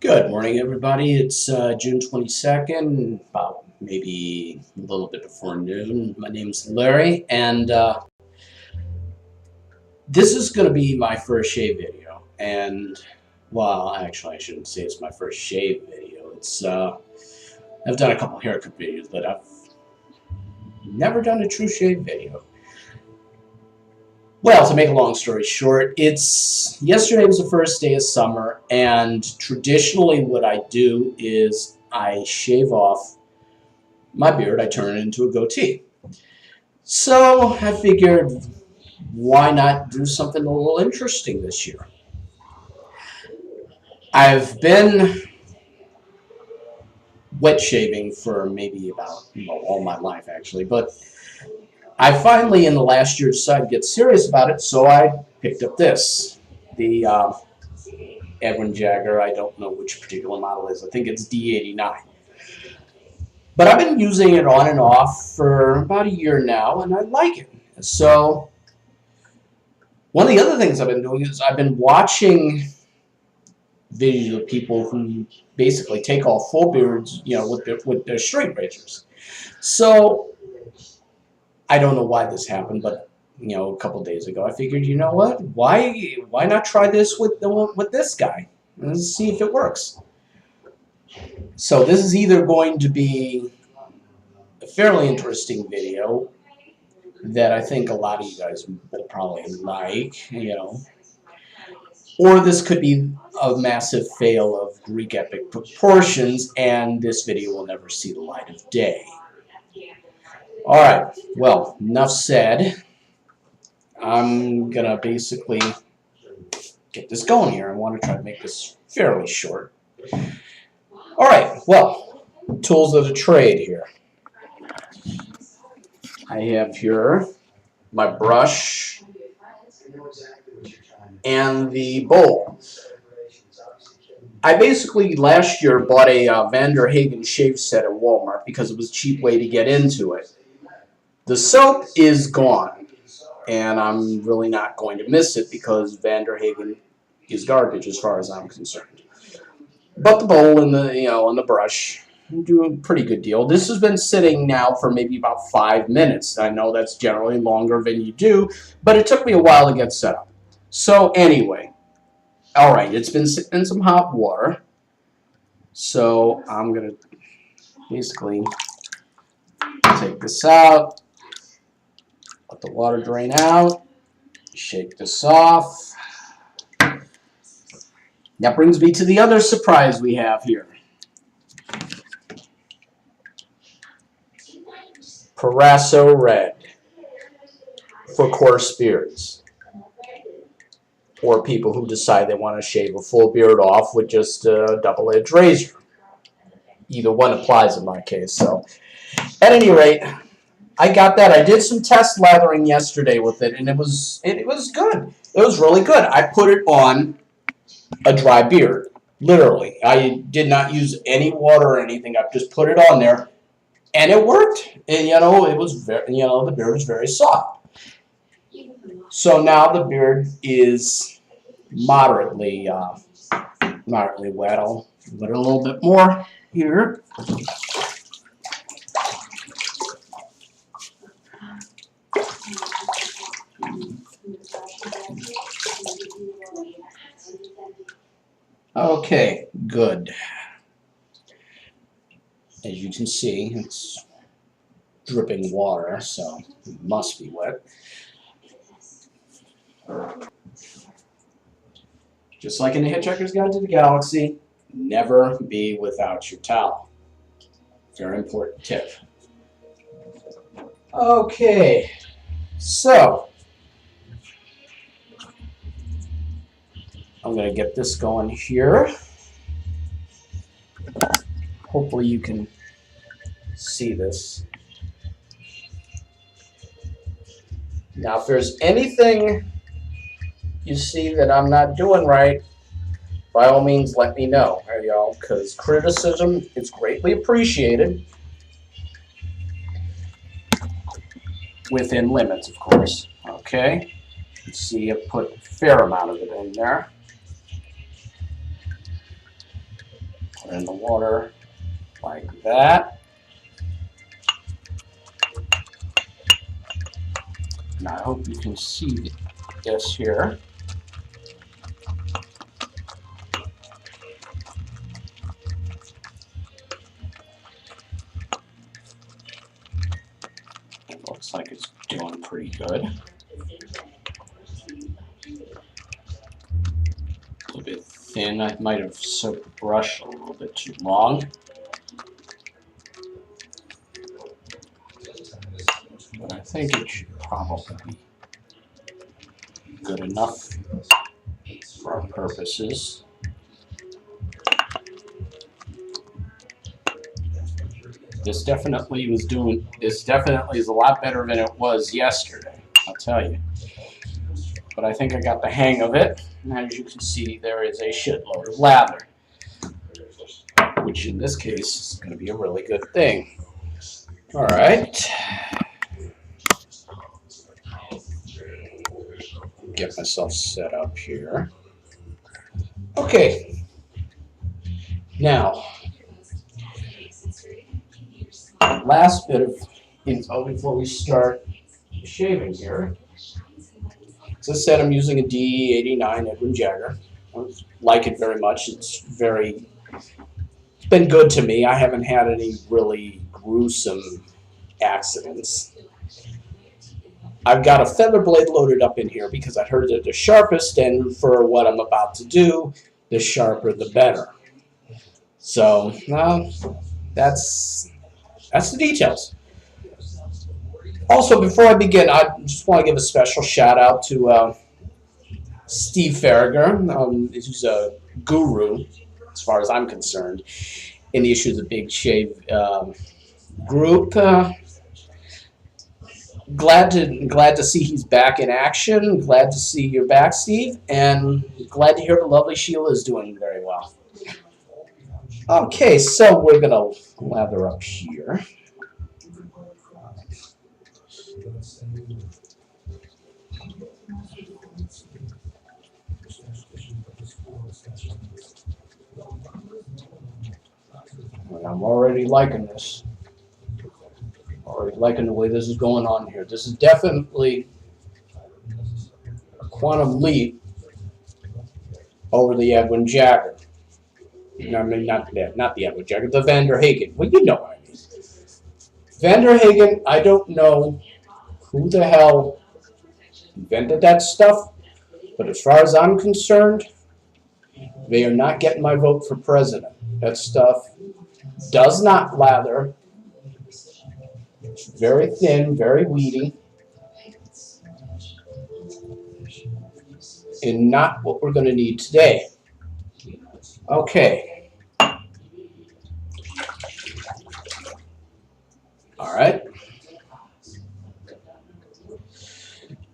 Good morning, everybody. It's June 22nd, about maybe a little bit before noon. My name's Larry, and this is going to be my first shave video. And, well, actually, I shouldn't say it's my first shave video. It's I've done a couple haircut videos, but I've never done a true shave video. Well, to make a long story short, yesterday was the first day of summer, and traditionally what I do is I shave off my beard, I turn it into a goatee. So I figured, why not do something a little interesting this year? I've been wet shaving for maybe about all my life, actually, but I finally, in the last year, decided to get serious about it, so I picked up this. The Edwin Jagger, I don't know which particular model it is. I think it's DE89. But I've been using it on and off for about a year now, and I like it. So one of the other things I've been doing is I've been watching videos of people who basically take off full beards, with their straight razors. So I don't know why this happened, but a couple days ago, I figured, you know what? Why not try this with this guy and see if it works? So this is either going to be a fairly interesting video that I think a lot of you guys will probably like, or this could be a massive fail of Greek epic proportions, and this video will never see the light of day. Alright, well, enough said. I'm gonna basically get this going here. I want to try to make this fairly short. Alright, well, tools of the trade here. I have here my brush and the bowl. I basically last year bought a Van der Hagen shave set at Walmart because it was a cheap way to get into it. The soap is gone, and I'm really not going to miss it because Van der Hagen is garbage as far as I'm concerned. But the bowl and the brush do a pretty good deal. This has been sitting now for maybe about 5 minutes. I know that's generally longer than you do, but it took me a while to get set up. So anyway, all right, it's been sitting in some hot water. So I'm gonna basically take this out. Let the water drain out. Shake this off. That brings me to the other surprise we have here. Proraso Red for coarse beards, or people who decide they want to shave a full beard off with just a double-edged razor. Either one applies in my case. So, at any rate, I got that. I did some test lathering yesterday with it, and it was good. It was really good. I put it on a dry beard, literally. I did not use any water or anything. I just put it on there, and it worked. And it was very, the beard was very soft. So now the beard is moderately wet. I'll wet it a little bit more here. Okay, good. As you can see, it's dripping water, so it must be wet. Just like in the Hitchhiker's Guide to the Galaxy, never be without your towel. Very important tip. Okay, so I'm going to get this going here. Hopefully you can see this. Now, if there's anything you see that I'm not doing right, by all means let me know, because criticism is greatly appreciated. Within limits, of course. Okay. You see, I put a fair amount of it in there. Put in the water like that. And I hope you can see this here. It looks like it's doing pretty good. A little bit thin. I might have soaked the brush a little bit too long. But I think it should probably be good enough for our purposes. This definitely is a lot better than it was yesterday, I'll tell you. But I think I got the hang of it. And as you can see, there is a shitload of lather, which in this case is going to be a really good thing. All right. Get myself set up here. Okay. Now, last bit of info before we start shaving here. As I said, I'm using a DE89 Edwin Jagger. I like it very much. It's been good to me. I haven't had any really gruesome accidents. I've got a feather blade loaded up in here because I heard that the sharpest, and for what I'm about to do, the sharper the better. So, that's the details. Also, before I begin, I just want to give a special shout out to Steve Farragher, who's a guru, as far as I'm concerned, in the Issues of Big Shave group. Glad to see he's back in action. Glad to see you're back, Steve, and glad to hear the lovely Sheila is doing very well. Okay, so we're gonna lather up here. I'm already liking this. Already liking the way this is going on here. This is definitely a quantum leap over the Edwin Jagger. I mean, not the Edwin Jagger, the Van der Hagen. Well, you know what I mean. Van der Hagen, I don't know who the hell invented that stuff, but as far as I'm concerned, they are not getting my vote for president. That stuff does not lather. It's very thin, very weedy, and not what we're going to need today. Okay. All right.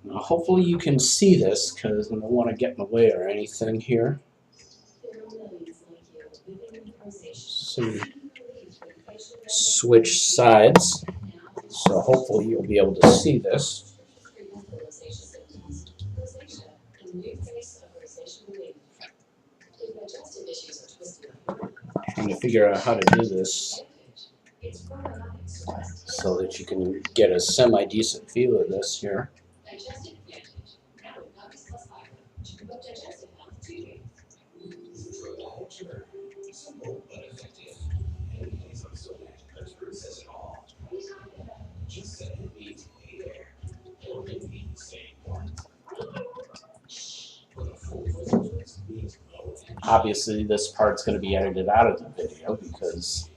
Now, hopefully you can see this because I don't want to get in the way or anything here. So switch sides. So hopefully you'll be able to see this. Trying to figure out how to do this so that you can get a semi-decent feel of this here. Obviously, this part's going to be edited out of the video because,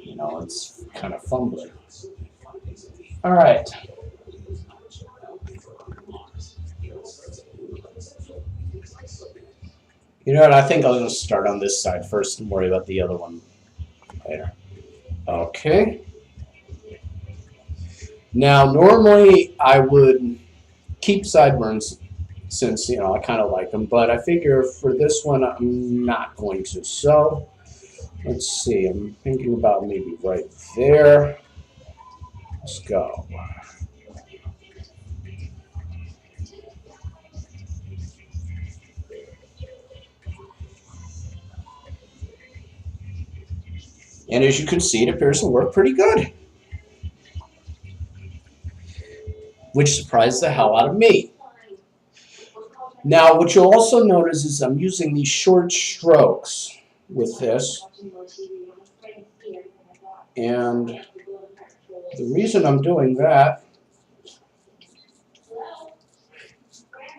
you know, it's kind of fumbling. All right. You know what? I think I'll just start on this side first and worry about the other one later. Okay. Now, normally I would keep sideburns since, you know, I kind of like them, but I figure for this one I'm not going to. So, let's see. I'm thinking about maybe right there. Let's go. And as you can see, it appears to work pretty good, which surprised the hell out of me. Now, what you'll also notice is I'm using these short strokes with this. And the reason I'm doing that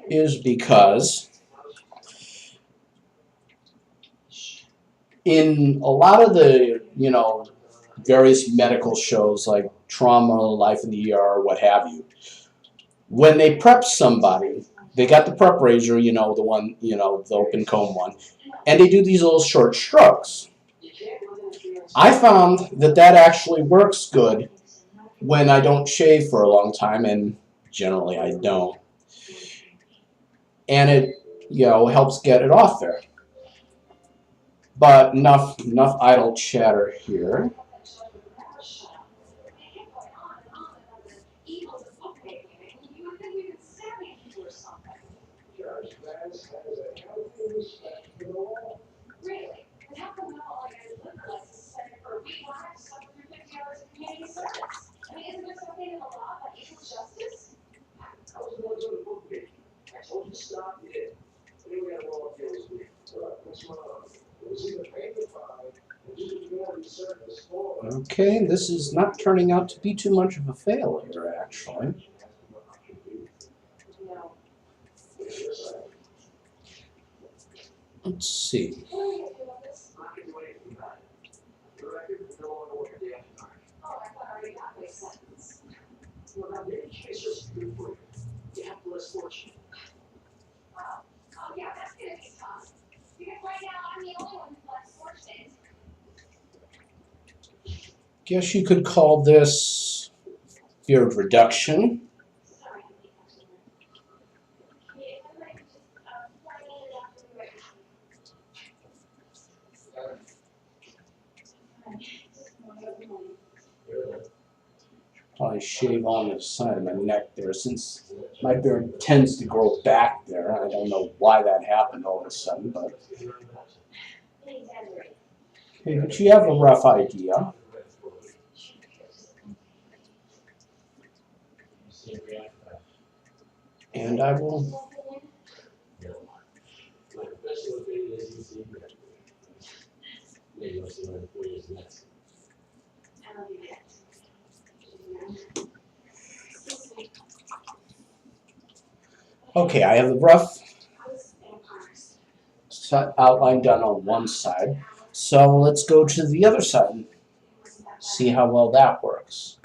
is because in a lot of the, various medical shows like Trauma, Life in the ER, what have you, when they prep somebody, they got the prep razor, the one, the open comb one, and they do these little short strokes. I found that actually works good when I don't shave for a long time, and generally I don't. And it, helps get it off there. But enough idle chatter here. Okay, this is not turning out to be too much of a failure, actually. Let's see. Guess you could call this beard reduction. Probably shave on the side of my neck there, since my beard tends to grow back there. I don't know why that happened all of a sudden, but okay, but you have a rough idea. And I will okay, I have the rough outline done on one side. So let's go to the other side and see how well that works.